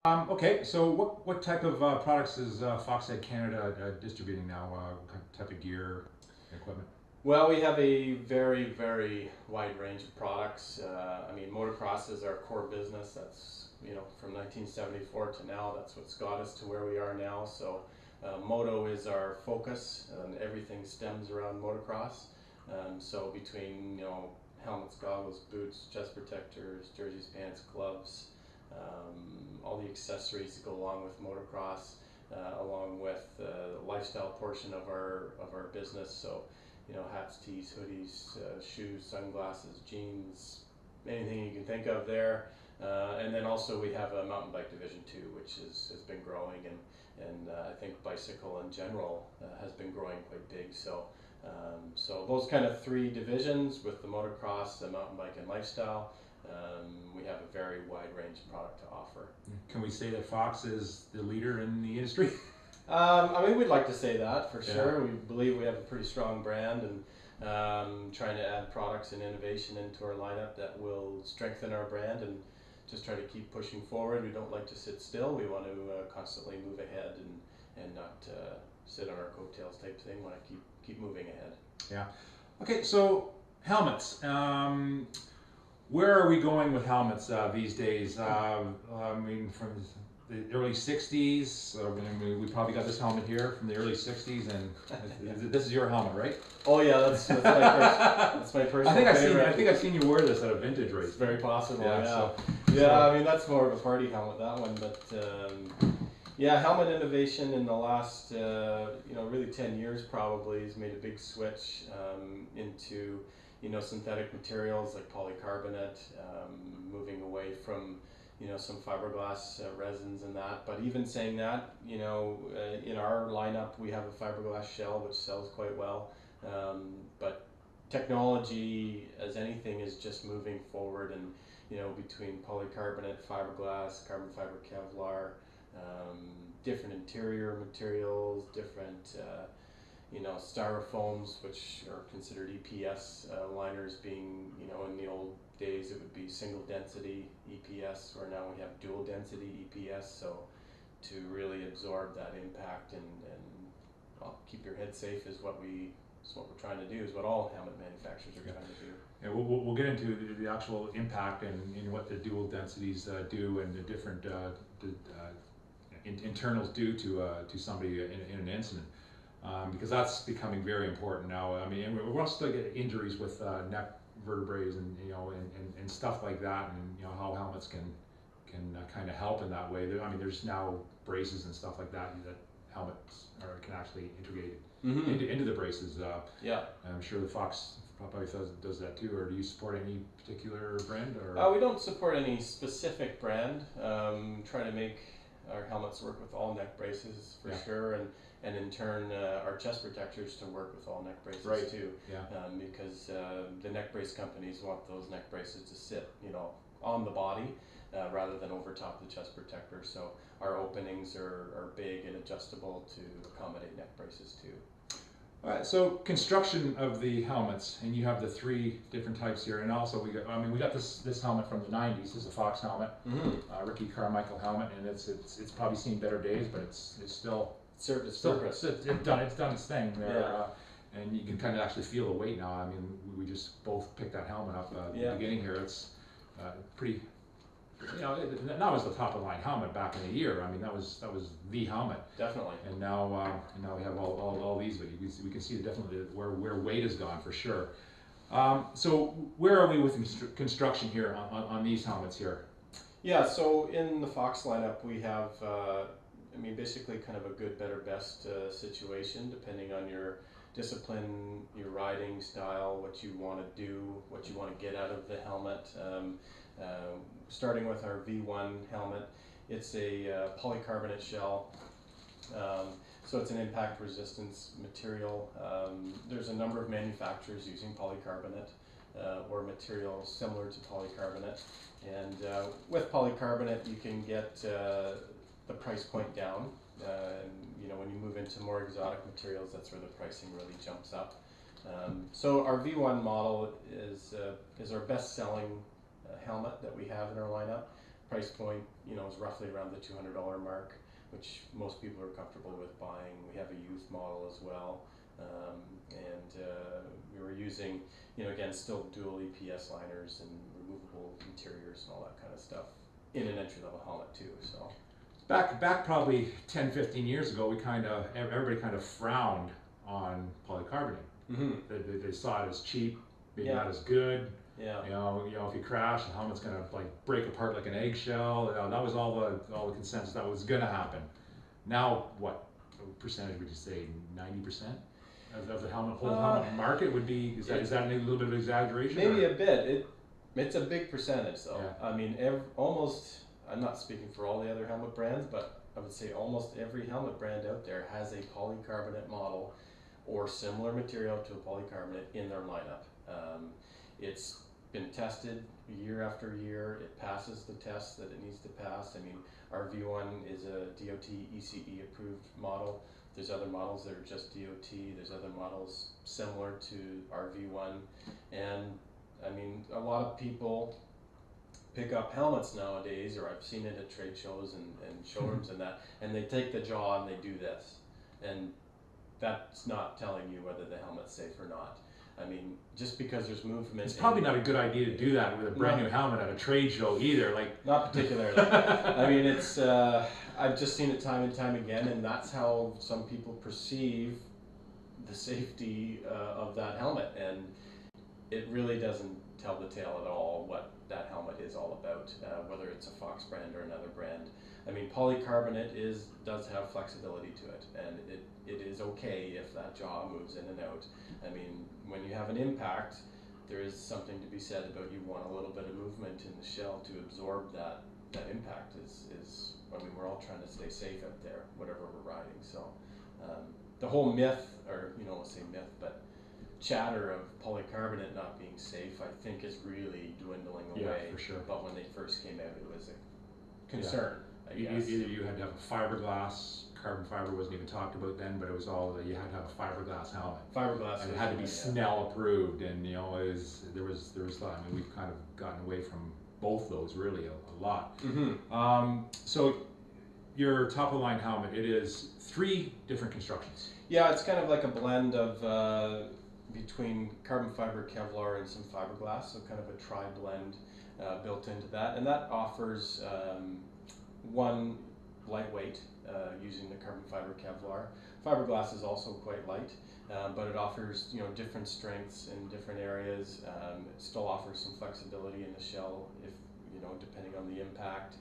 Okay, so what type of products is FoxHead Canada distributing now? What type of gear, equipment? Well, we have a very wide range of products. I mean, motocross is our core business. That's, from 1974 to now. That's what's got us to where we are now. So, moto is our focus, and everything stems around motocross. So between helmets, goggles, boots, chest protectors, jerseys, pants, gloves, all the accessories that go along with motocross, along with the lifestyle portion of our business. So, hats, tees, hoodies, shoes, sunglasses, jeans, anything you can think of there. And then also we have a mountain bike division too, which has been growing, and I think bicycle in general has been growing quite big. So those kind of three divisions with the motocross, the mountain bike, and lifestyle, we have a very wide range of product to offer. Can we say that Fox is the leader in the industry? I mean, we'd like to say that for sure. We believe we have a pretty strong brand, and trying to add products and innovation into our lineup that will strengthen our brand and just try to keep pushing forward. We don't like to sit still. We want to constantly move ahead and not sit on our coattails type thing. Want to keep moving ahead. Yeah. Okay, so helmets. Where are we going with helmets these days? I mean, from the early 60s, we probably got this helmet here from the early 60s, and this is your helmet, right? Oh yeah, that's my personal favorite. I think I've seen you wear this at a vintage race. It's very possible, yeah. I mean, that's more of a party helmet, that one, but yeah, helmet innovation in the last, really 10 years probably has made a big switch into, synthetic materials like polycarbonate, moving away from, some fiberglass resins and that. But even saying that, in our lineup we have a fiberglass shell which sells quite well. But technology, as anything, is just moving forward, and between polycarbonate, fiberglass, carbon fiber, Kevlar, different interior materials, different styrofoams, which are considered EPS liners, being in the old days it would be single density EPS, where now we have dual density EPS. So to really absorb that impact and keep your head safe is what we're trying to do, is what all helmet manufacturers are trying to do. Yeah, we'll get into the actual impact and what the dual densities do, and the different internals do to somebody in an incident, because that's becoming very important now. I mean, we're also getting injuries with neck vertebrae and stuff like that, and how helmets can kind of help in that way. I mean, there's now braces and stuff like that helmets can actually integrate into the braces. Yeah, I'm sure the Fox probably does that too. Or do you support any particular brand? Or we don't support any specific brand. Try to make our helmets work with all neck braces for sure, and in turn our chest protectors to work with all neck braces too. Yeah. Because the neck brace companies want those neck braces to sit, on the body rather than over top the chest protector. So our openings are big and adjustable to accommodate neck braces too. All right, so construction of the helmets, and you have the three different types here, and also we got this helmet from the 90s. This is a Fox helmet, Ricky Carmichael helmet, and it's probably seen better days, but it's still served its purpose. It's done its thing there, and you can kind of actually feel the weight now. I mean, we just both picked that helmet up at the beginning here. It's pretty. That was the top of the line helmet back in the year. I mean, that was the helmet. Definitely. And now we have all these, but we can see definitely where weight has gone for sure. So where are we with construction here on these helmets here? Yeah, so in the Fox lineup we have, basically kind of a good, better, best situation, depending on your discipline, your riding style, what you want to do, what you want to get out of the helmet. Starting with our V1 helmet, it's a polycarbonate shell, so it's an impact resistance material. There's a number of manufacturers using polycarbonate or materials similar to polycarbonate, and with polycarbonate you can get the price point down. When you move into more exotic materials, that's where the pricing really jumps up. So our V1 model is our best selling helmet that we have in our lineup. price point, is roughly around the $200 mark, which most people are comfortable with buying. We have a youth model as well, and we were using, again, still dual EPS liners and removable interiors and all that kind of stuff in an entry-level helmet too. So back probably 10-15 years ago, everybody kind of frowned on polycarbonate. mm-hmm. They saw it as cheap, maybe Yeah. not as good. Yeah. If you crash, the helmet's gonna like break apart like an eggshell. That was all the consensus that was gonna happen. Now, what percentage would you say? 90% of the whole helmet market would be? Is that a little bit of exaggeration? Maybe a bit. It's a big percentage though. Yeah. I mean, almost. I'm not speaking for all the other helmet brands, but I would say almost every helmet brand out there has a polycarbonate model or similar material to a polycarbonate in their lineup. It's been tested year after year. It passes the tests that it needs to pass. I mean, our V1 is a DOT ECE approved model. There's other models that are just DOT. There's other models similar to our V1. And I mean, a lot of people pick up helmets nowadays, or I've seen it at trade shows and showrooms and they take the jaw and they do this. And that's not telling you whether the helmet's safe or not. I mean, just because there's movement. It's probably not a good idea to do that with a brand new helmet at a trade show either. Like, not particularly. I mean, it's I've just seen it time and time again, and that's how some people perceive the safety of that helmet, and it really doesn't tell the tale at all what that helmet is all about, whether it's a Fox brand or another brand. I mean, polycarbonate does have flexibility to it, and it is okay if that jaw moves in and out. I mean, when you have an impact, there is something to be said about you want a little bit of movement in the shell to absorb that impact. I mean, we're all trying to stay safe out there, whatever we're riding. So the whole myth, or I'll say myth, but chatter of polycarbonate not being safe, I think is really dwindling away. Yeah, for sure. But when they first came out, it was a concern. Yeah. Either you had to have a fiberglass. Carbon fiber wasn't even talked about then, but it was all that you had to have a fiberglass helmet. Fiberglass. And it had to be Snell approved, and there was I mean, we've kind of gotten away from both those really a lot. Mm-hmm. So your top of the line helmet, it is 3 different constructions. Yeah, it's kind of like a blend of between carbon fiber, Kevlar, and some fiberglass, so kind of a tri-blend built into that, and that offers one lightweight. Using the carbon fiber Kevlar. Fiberglass is also quite light, but it offers different strengths in different areas. It still offers some flexibility in the shell if depending on the impact.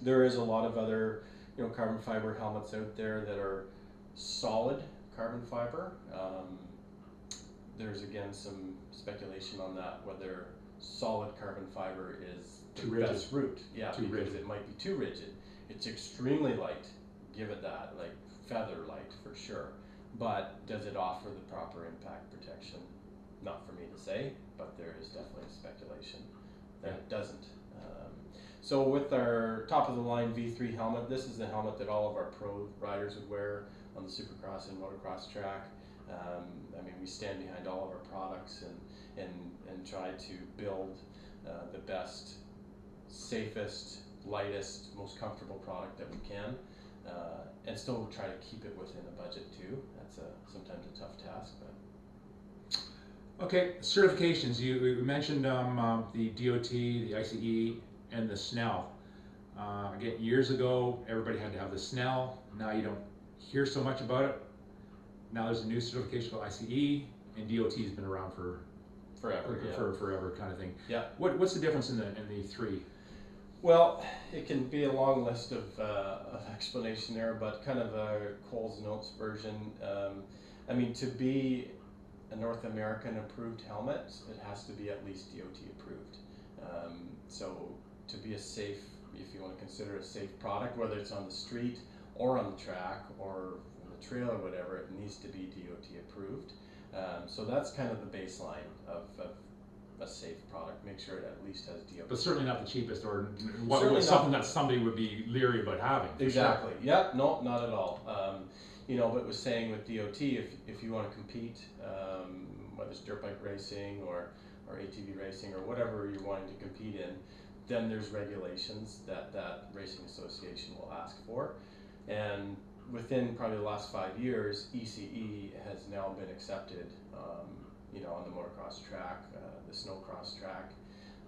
There is a lot of other carbon fiber helmets out there that are solid carbon fiber. There's again some speculation on that, whether solid carbon fiber is the best route. Yeah, because it might be too rigid. It's extremely light, give it that, like feather light for sure. But does it offer the proper impact protection? Not for me to say, but there is definitely a speculation that it doesn't. So with our top of the line V3 helmet, this is the helmet that all of our pro riders would wear on the Supercross and motocross track. I mean, we stand behind all of our products and try to build the best, safest, lightest, most comfortable product that we can, and still try to keep it within a budget too. That's sometimes a tough task, but. Okay, certifications. You mentioned the DOT, the ICE, and the Snell. Again, years ago, everybody had to have the Snell. Now you don't hear so much about it. Now there's a new certification called ICE, and DOT has been around for forever, forever kind of thing. Yeah. What's the difference in the 3? Well, it can be a long list of explanation there, but kind of a Cole's Notes version. I mean, to be a North American approved helmet, it has to be at least DOT approved. So to be a safe, if you want to consider it a safe product, whether it's on the street or on the track or on the trail or whatever, it needs to be DOT approved. So that's kind of the baseline of a safe product. Make sure it at least has DOT. But certainly not the cheapest, or something that somebody would be leery about having. Exactly. Sure. Yeah. No, not at all. But was saying with DOT, if you want to compete, whether it's dirt bike racing or ATV racing or whatever you're wanting to compete in, then there's regulations that that racing association will ask for, and within probably the last 5 years, ECE has now been accepted, you know, on the motocross track, the snowcross track.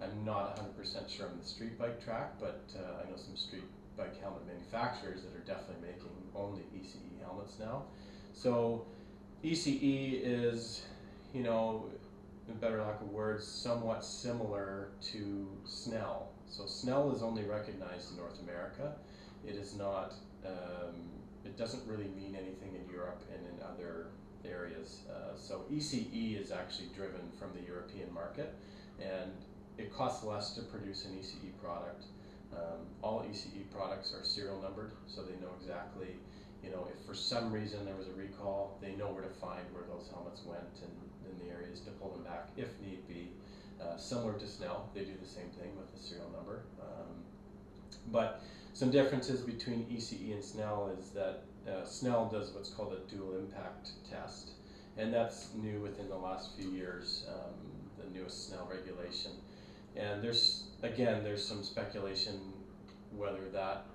I'm not 100% sure on the street bike track, but I know some street bike helmet manufacturers that are definitely making only ECE helmets now. So ECE is, you know, in better lack of words, somewhat similar to Snell. So Snell is only recognized in North America. It is not, it doesn't really mean anything in Europe and in other areas. So ECE is actually driven from the European market, and it costs less to produce an ECE product. All ECE products are serial numbered, so they know exactly, you know, if for some reason there was a recall, they know where to find where those helmets went and in the areas to pull them back if need be. Similar to Snell, they do the same thing with the serial number. But some differences between ECE and Snell is that Snell does what's called a dual impact test, and that's new within the last few years, the newest Snell regulation. And there's some speculation whether that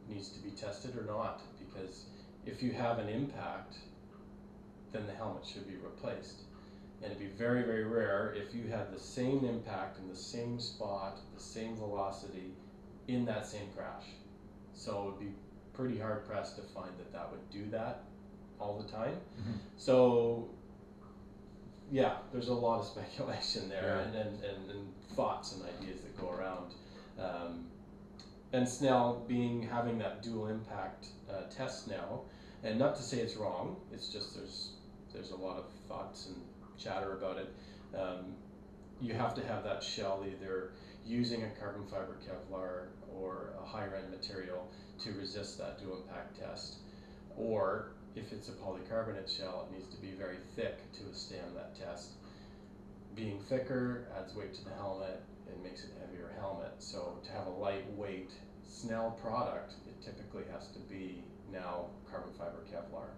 needs to be tested or not, because if you have an impact, then the helmet should be replaced. And it'd be very, very rare if you had the same impact in the same spot, the same velocity in that same crash. So it would be pretty hard pressed to find that that would do that all the time. Mm-hmm. So yeah, there's a lot of speculation there, Yeah. and thoughts and ideas that go around. And Snell having that dual impact test now, and not to say it's wrong, it's just there's a lot of thoughts and chatter about it. You have to have that shell either using a carbon fiber Kevlar or a higher end material to resist that dual impact test, or if it's a polycarbonate shell, it needs to be very thick to withstand that test. Being thicker adds weight to the helmet and makes it a heavier helmet. So to have a lightweight Snell product, it typically has to be now carbon fiber Kevlar,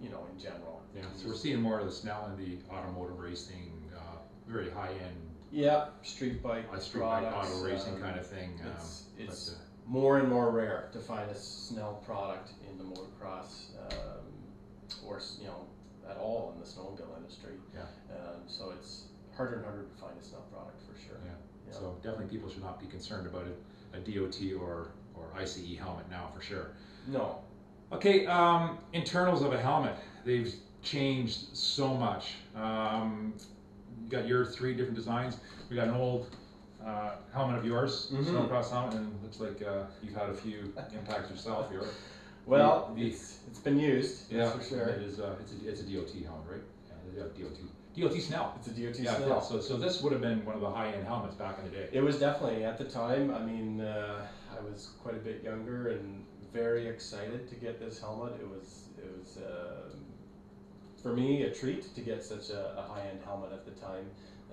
you know, in general. Yeah, so we're seeing more of the Snell in the automotive racing, very high-end, yeah, street bike street bike products, auto racing kind of thing. It's more and more rare to find a Snell product in the motocross, or, you know, at all in the snowmobile industry. Yeah. So it's harder and harder to find a Snell product for sure. Yeah. Yeah. So definitely people should not be concerned about a DOT or ICE helmet now for sure. No. Okay, internals of a helmet, they've changed so much. You got your 3 different designs. We got an old helmet of yours, snowcross helmet, and it looks like you've had a few impacts yourself here. Well, it's been used, yeah, that's for sure. It is, it's a DOT helmet, right? Yeah, DOT Snell. It's a DOT Yeah, Snell. yeah. So this would have been one of the high-end helmets back in the day. It was definitely, at the time, I mean, I was quite a bit younger and very excited to get this helmet. It was for me a treat to get such a high-end helmet at the time.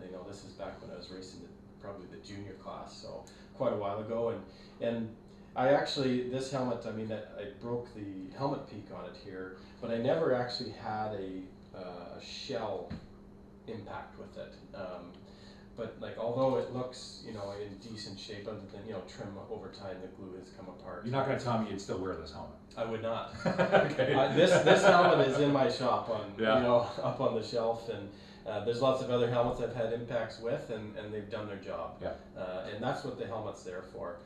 You know, this is back when I was racing probably the junior class, so quite a while ago. And I actually, this helmet, I mean, I broke the helmet peak on it here, but I never actually had a shell impact with it. But like, although it looks, you know, in decent shape, other than, you know, trim over time, the glue has come apart. You're not going to tell me you'd still wear this helmet? I would not. Okay. This helmet is in my shop on, yeah. you know, up on the shelf, and there's lots of other helmets I've had impacts with, and they've done their job. Yeah. And that's what the helmet's there for.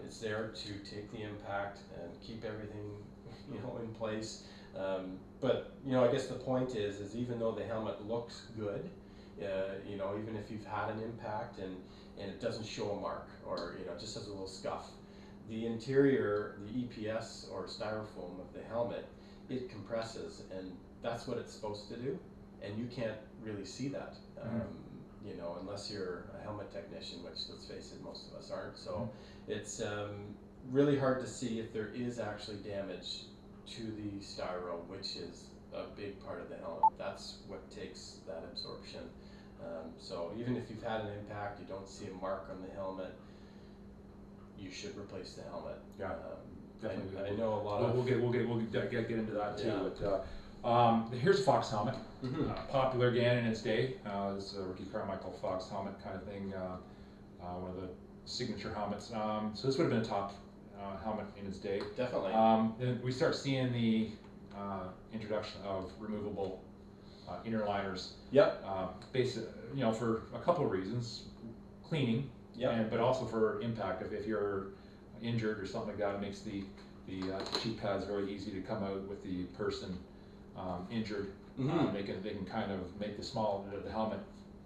It's there to take the impact and keep everything, you know, in place. But, you know, I guess the point is even though the helmet looks good, you know, even if you've had an impact and it doesn't show a mark, or, you know, just has a little scuff, the interior, the EPS or styrofoam of the helmet, it compresses, and that's what it's supposed to do, and you can't really see that, you know, unless you're a helmet technician, which, let's face it, most of us aren't. So it's really hard to see if there is actually damage to the styro, which is a big part of the helmet. That's what takes that absorption. So even if you've had an impact, you don't see a mark on the helmet, you should replace the helmet. Yeah, definitely. I know a lot of. We'll get into that too. Yeah. But here's a Fox helmet, popular again in its day. It's a Ricky Carmichael Fox helmet kind of thing. one of the signature helmets. So this would have been a top helmet in its day. Definitely. Then we start seeing the introduction of removable inner liners. Yep. For a couple of reasons, cleaning, Yep. but also for impact. If you're injured or something like that, it makes the cheek pads very easy to come out with the person injured. Mm-hmm. They can kind of make the helmet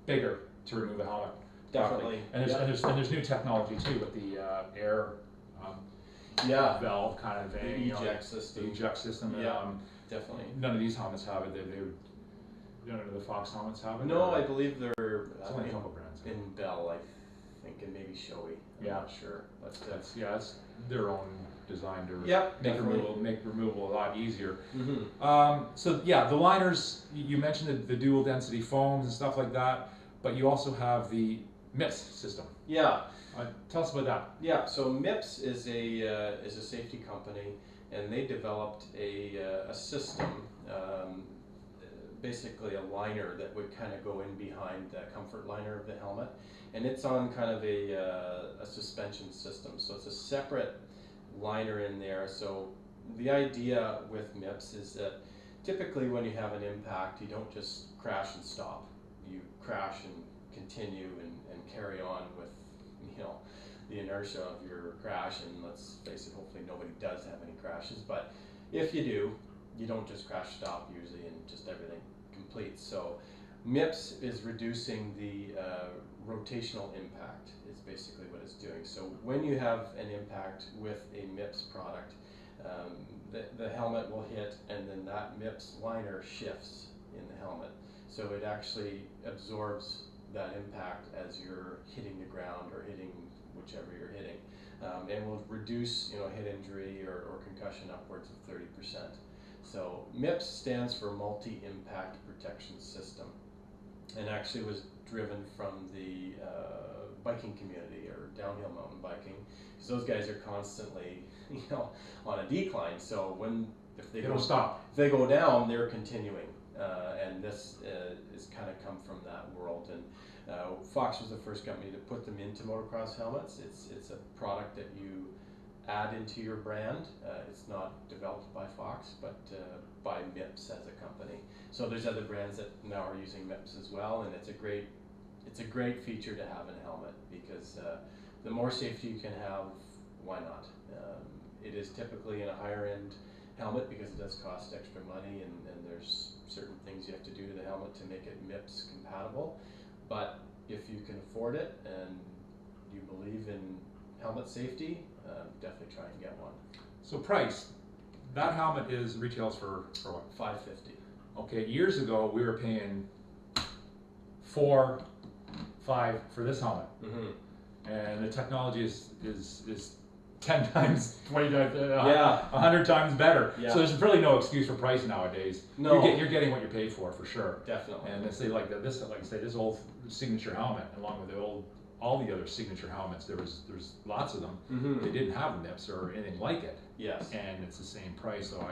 bigger to remove a helmet. Definitely. And there's new technology too with the air valve kind of thing. The eject system. The eject system. Yeah. Definitely. None of these helmets have it. None of the Fox helmets have it. No, I believe they're It's only a couple brands. in Bell, I think, and maybe Shoei. I'm not sure, but That's their own design to make removal a lot easier. Mm-hmm. So the liners, you mentioned the dual density foams and stuff like that, but you also have the MIPS system. Yeah. Tell us about that. Yeah. So MIPS is a safety company, and they developed a system, basically a liner that would kind of go in behind the comfort liner of the helmet, and it's on kind of a suspension system. So it's a separate liner in there. So the idea with MIPS is that typically when you have an impact, you don't just crash and stop. You crash and continue and carry on with the inertia of your crash, and let's face it, hopefully nobody does have any crashes, but if you do, you don't just crash stop usually and just everything completes. So MIPS is reducing the rotational impact is basically what it's doing. So when you have an impact with a MIPS product, the helmet will hit, and then that MIPS liner shifts in the helmet. So it actually absorbs that impact as you're hitting the ground or hitting whichever you're hitting, and will reduce head injury or concussion upwards of 30%. So MIPS stands for Multi-Impact Protection System, and actually was driven from the biking community or downhill mountain biking, because those guys are constantly on a decline. So if they don't stop, if they go down, they're continuing, and this is kind of come from that world. And Fox was the first company to put them into motocross helmets. It's a product that you add into your brand. It's not developed by Fox, but by MIPS as a company. So there's other brands that now are using MIPS as well, and it's a great feature to have in a helmet, because the more safety you can have, why not? It is typically in a higher end helmet because it does cost extra money, and there's certain things you have to do to the helmet to make it MIPS compatible. But if you can afford it and you believe in helmet safety, definitely try and get one. So price, that helmet retails for what? $550. Okay, years ago we were paying $4, $5 for this helmet, and the technology is 10 times, 20 times, 100 times better. Yeah. So there's really no excuse for price nowadays. No. You're getting what you pay for sure. Definitely. And they say like I say, this old signature helmet, along with all the other signature helmets, there's lots of them. They didn't have MIPS or anything like it. Yes. And it's the same price. So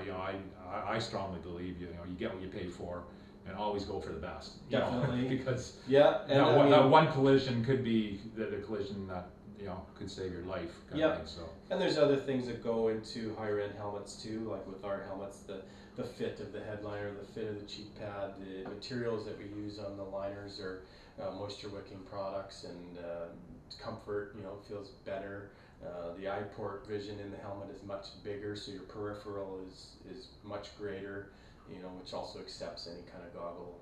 I strongly believe you get what you pay for, and always go for the best. Definitely. Because and that one collision could be the collision that could save your life. So. And there's other things that go into higher end helmets too, like with our helmets, the fit of the headliner, the fit of the cheek pad, the materials that we use on the liners are moisture wicking products, and comfort, feels better. The eye port vision in the helmet is much bigger, so your peripheral is much greater, which also accepts any kind of goggle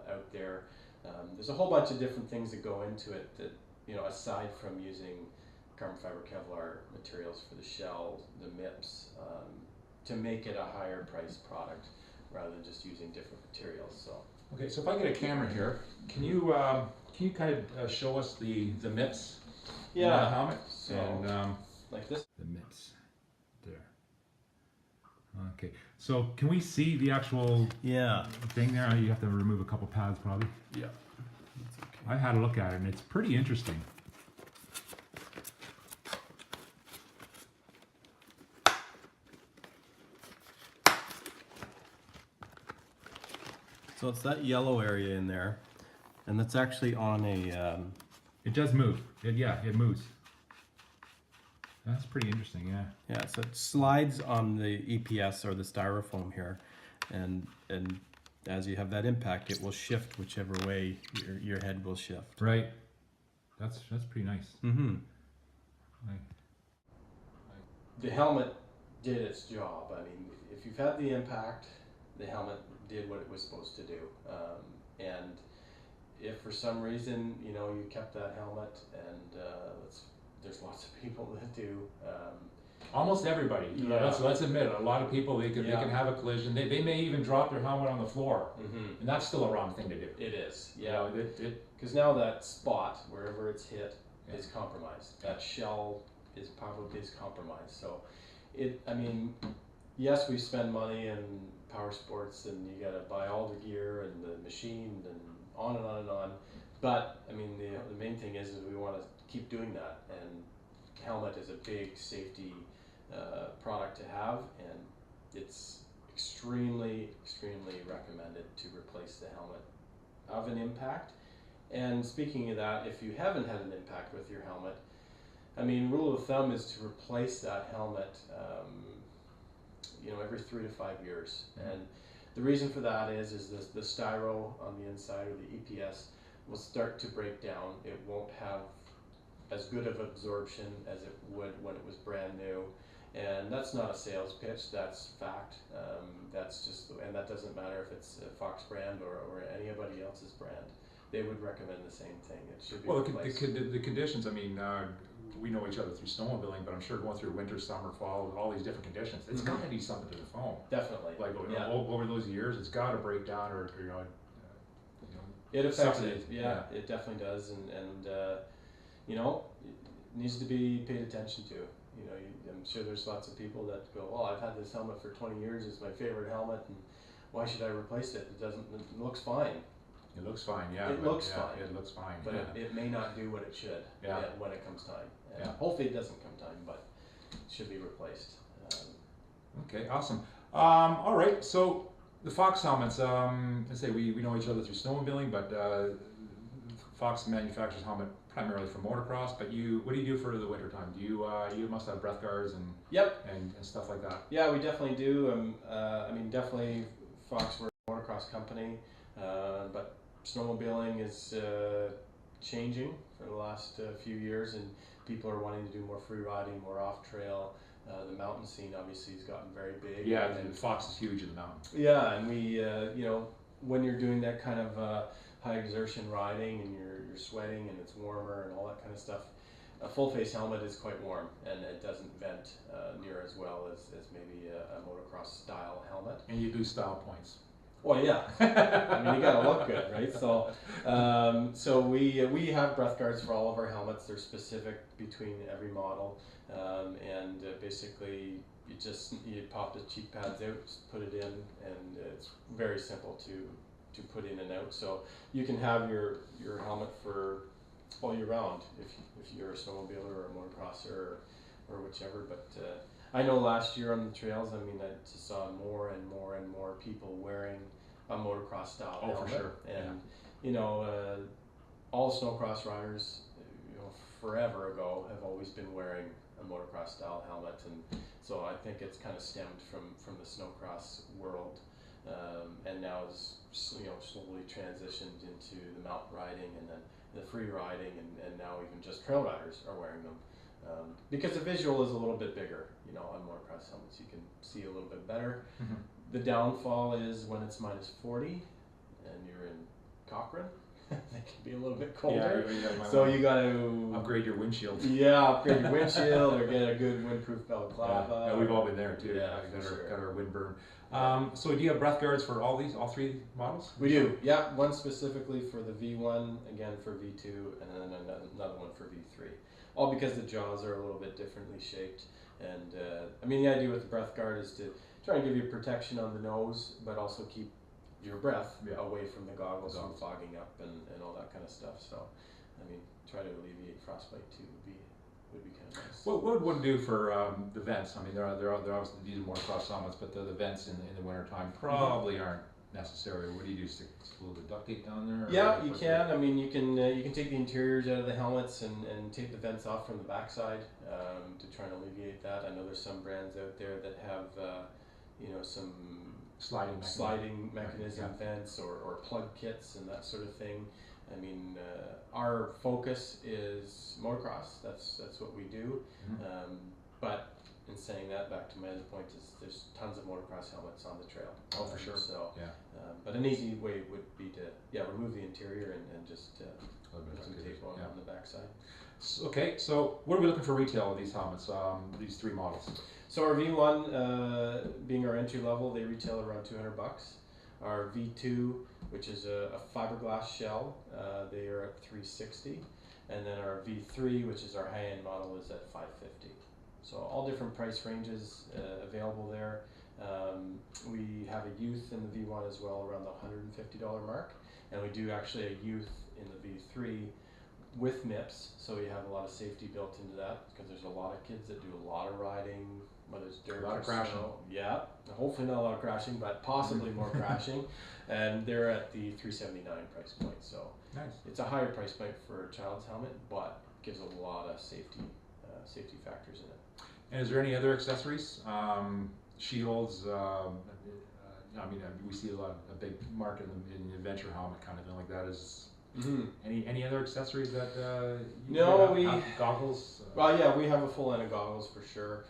out there. There's a whole bunch of different things that go into it that, aside from using carbon fiber Kevlar materials for the shell, the MIPS, to make it a higher priced product rather than just using different materials. So. Okay, so if I get a camera here, can you kind of show us the MIPS helmet? So, and like this. The MIPS there. Okay, so can we see the actual thing there? You have to remove a couple pads probably. Yeah. I had a look at it, and it's pretty interesting. So it's that yellow area in there, and that's actually on a It does move. It moves. That's pretty interesting. Yeah. Yeah, so it slides on the EPS or the styrofoam here, and as you have that impact, it will shift whichever way your head will shift. Right. That's pretty nice. Mm-hmm. Right. The helmet did its job. I mean, if you've had the impact, the helmet did what it was supposed to do. And if for some reason, you know, you kept that helmet, and there's lots of people that do. Almost everybody. Yeah. Let's admit it. A lot of people, they can have a collision. They may even drop their helmet on the floor, Mm-hmm. and that's still a wrong thing to do. It is, yeah. You know, Because now that spot, wherever it's hit, is compromised. That shell is probably compromised. So, I mean, yes, we spend money in power sports, and you got to buy all the gear and the machine and on and on and on. But I mean, the main thing is we want to keep doing that, and helmet is a big safety product to have, and it's extremely recommended to replace the helmet of an impact. And speaking of that, if you haven't had an impact with your helmet, I mean, rule of thumb is to replace that helmet, you know, every 3 to 5 years. Mm-hmm. And the reason for that is the styro on the inside, or the EPS, will start to break down. It won't have as good of absorption as it would when it was brand new. And that's not a sales pitch, that's fact. That's just, and that doesn't matter if it's a Fox brand or anybody else's brand. They would recommend the same thing. It should be replaced. The conditions, I mean, we know each other through snowmobiling, but I'm sure going through winter, summer, fall, all these different conditions, it's got to do something to the foam. Definitely. Like over those years, it's got to break down, or you know, it affects it. Yeah, it definitely does, and you know, it needs to be paid attention to. You know, I'm sure there's lots of people that go, "Well, I've had this helmet for 20 years. It's my favorite helmet, and why should I replace it? It looks fine." It looks fine, yeah. It looks fine. It looks fine, but it may not do what it should when it comes time. And hopefully it doesn't come time, but it should be replaced. Okay, awesome. All right, so the Fox helmets, I say we know each other through snowmobiling, but Fox manufactures helmet primarily for motocross, but what do you do for the winter time? Do you must have breath guards and and stuff like that? Yeah, we definitely do. I mean, definitely Fox, we're a motocross company, but snowmobiling is changing for the last few years, and people are wanting to do more free riding, more off trail. The mountain scene obviously has gotten very big. Yeah, and Fox is huge in the mountain. Yeah, and we, you know, when you're doing that kind of high exertion riding, and you're sweating and it's warmer and all that kind of stuff, a full face helmet is quite warm, and it doesn't vent near as well as maybe a motocross style helmet. And you do style points. Well, yeah. I mean, you gotta look good, right? So, so we have breath guards for all of our helmets. They're specific between every model, and basically you pop the cheek pads out, put it in, and it's very simple to put in and out. So you can have your helmet for all year round if you're a snowmobiler or a motocrosser or whichever. But I know last year on the trails, I mean, I just saw more and more people wearing a motocross style helmet. For sure. And you know, all snowcross riders, you know, forever ago have always been wearing a motocross style helmet, and so I think it's kind of stemmed from the snowcross world, and now is, you know, slowly transitioned into the mountain riding and then the free riding, and now even just trail riders are wearing them. Because the visual is a little bit bigger, you know, on motocross helmets. You can see a little bit better. Mm-hmm. The downfall is when it's -40 and you're in Cochrane, they can be a little bit colder. Yeah, so you got to upgrade your windshield. Yeah, upgrade your windshield or get a good windproof balaclava. Yeah, we've all been there too. Yeah, got our wind burn. So do you have breath guards for all three models? We do. Yeah, one specifically for the V1, again for V2, and then another one for V3. All because the jaws are a little bit differently shaped. And I mean, the idea with the breath guard is to try and give you protection on the nose, but also keep your breath away from the goggles from fogging up and all that kind of stuff. So, I mean, try to alleviate frostbite too would be kind of nice. What would one do for the vents? I mean, they're obviously these are more cross helmets, but the vents in the wintertime probably aren't necessary? What do you do? Stick a little bit of duct tape down there? Or Yeah, you can. I mean, you can take the interiors out of the helmets and tape the vents off from the backside to try and alleviate that. I know there's some brands out there that have some sliding mechanism vents or plug kits and that sort of thing. I mean, our focus is motocross. That's what we do. But in saying that, back to my other point is there's tons of motocross helmets on the trail. Oh, for sure. So, but an easy way would be to remove the interior and just put some tape on the backside. Okay, so what are we looking for retail of these helmets? These three models. So our V1, being our entry level, they retail around $200. Our V2, which is a fiberglass shell, they are at $360, and then our V3, which is our high-end model, is at $550. So all different price ranges available there. We have a youth in the V1 as well, around the $150 mark, and we do actually a youth in the V3 with MIPS, so we have a lot of safety built into that because there's a lot of kids that do a lot of riding, whether it's dirt or snow. Yeah, hopefully not a lot of crashing, but possibly more crashing, and they're at the $379 price point. So nice. It's a higher price point for a child's helmet, but gives a lot of safety factors in it. And is there any other accessories? Shields. I mean, we see a big market in the adventure helmet kind of thing like that. Is any other accessories that goggles? Well, yeah, we have a full line of goggles for sure.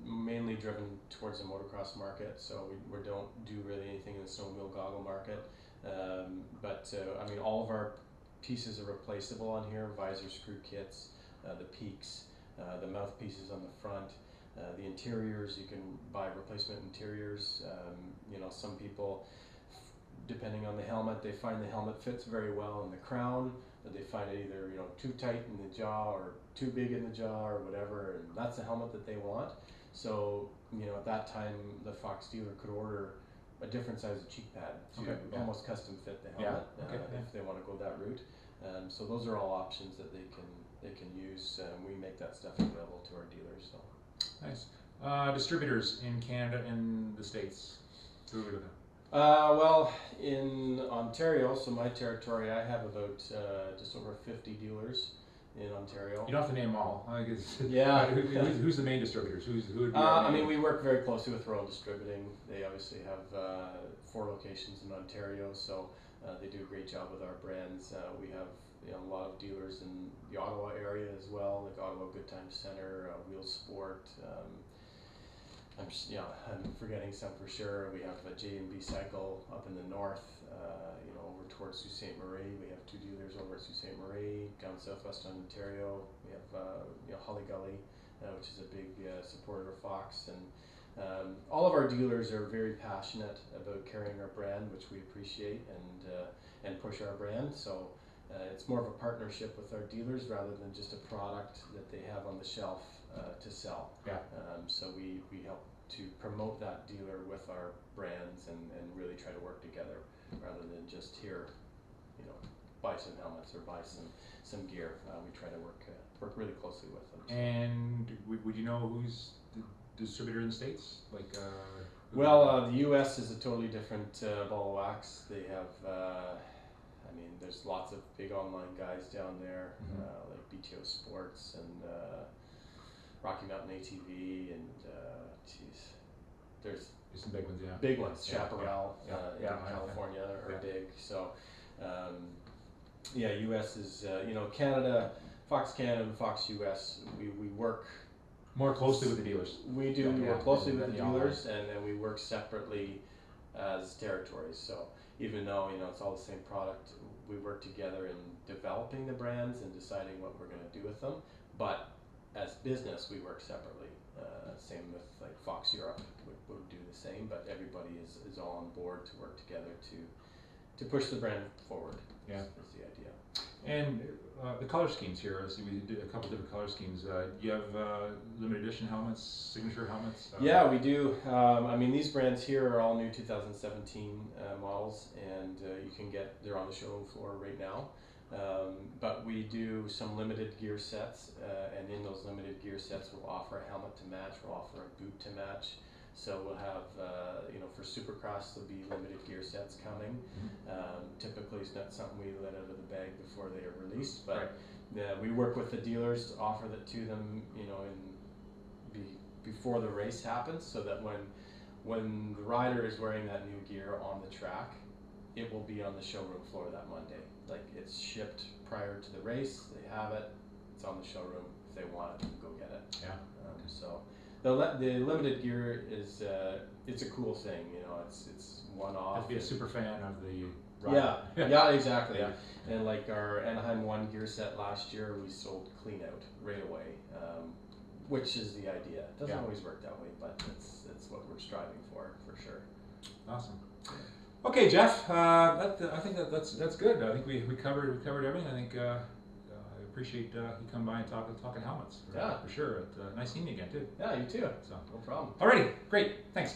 Mainly driven towards the motocross market, so we don't do really anything in the snowmobile goggle market. I mean, all of our pieces are replaceable on here: visor screw kits, the peaks, the mouthpieces on the front. The interiors, you can buy replacement interiors. Some people, depending on the helmet, they find the helmet fits very well in the crown, but they find it either too tight in the jaw or too big in the jaw or whatever, and that's the helmet that they want. So at that time, the Fox dealer could order a different size of cheek pad to almost custom fit the helmet if they want to go that route. So those are all options that they can use. We make that stuff available to our dealers. So. Nice. Distributors in Canada and the States. Who are we looking at? Well, in Ontario, so my territory, I have about just over 50 dealers in Ontario. You don't have to name them all. Yeah. Who's the main distributors? Who would be I mean, we work very closely with Royal Distributing. They obviously have 4 locations in Ontario, so they do a great job with our brands. We have a lot of dealers in the Ottawa area as well, like Ottawa Good Times Center, Wheel Sport. I'm forgetting some for sure. We have a J&B Cycle up in the north, over towards Sault Ste. Marie. We have 2 dealers over at Sault Ste. Marie. Down southwest Ontario, we have Holly Gully, which is a big supporter of Fox. And all of our dealers are very passionate about carrying our brand, which we appreciate, and push our brand. So it's more of a partnership with our dealers rather than just a product that they have on the shelf to sell. So we help to promote that dealer with our brands and really try to work together rather than just here, buy some helmets or buy some gear. We try to work really closely with them. So. And would you know who's the distributor in the States? The U.S. is a totally different ball of wax. They have. There's lots of big online guys down there, like BTO Sports and Rocky Mountain ATV, and there's some big ones, big ones. Chaparral in California are big. So, U.S. is Canada, Fox Canada and Fox U.S. We work more closely with the dealers. We do. We work closely with the dealers, and then we work separately as territories. So even though it's all the same product, we work together in developing the brands and deciding what we're going to do with them. But as business, we work separately. Same with like Fox Europe would do the same, but everybody is all on board to work together to push the brand forward. Yeah, is the idea. And the color schemes here. So we did a couple different color schemes. You have limited edition helmets, signature helmets. Yeah, we do. These brands here are all new 2017 models, and they're on the showroom floor right now. But we do some limited gear sets, and in those limited gear sets, we'll offer a helmet to match. We'll offer a boot to match. So we'll have, for Supercross there'll be limited gear sets coming. Typically it's not something we let out of the bag before they are released, but we work with the dealers to offer that to them, before the race happens, so that when the rider is wearing that new gear on the track, it will be on the showroom floor that Monday. Like, it's shipped prior to the race, they have it, it's on the showroom. If they want it, they can go get it. Yeah. So the limited gear is it's a cool thing, it's one off. Have to be a super fan of the rider. Yeah, exactly. Yeah. And like our Anaheim 1 gear set last year, we sold clean out right away, which is the idea. It doesn't always work that way, but it's what we're striving for sure. Awesome. Okay, Jeff. I think that's good. I think we covered everything. I think I appreciate you coming by and talking helmets. For sure. Nice seeing you again too. Yeah, you too. So no problem. Alrighty, great. Thanks.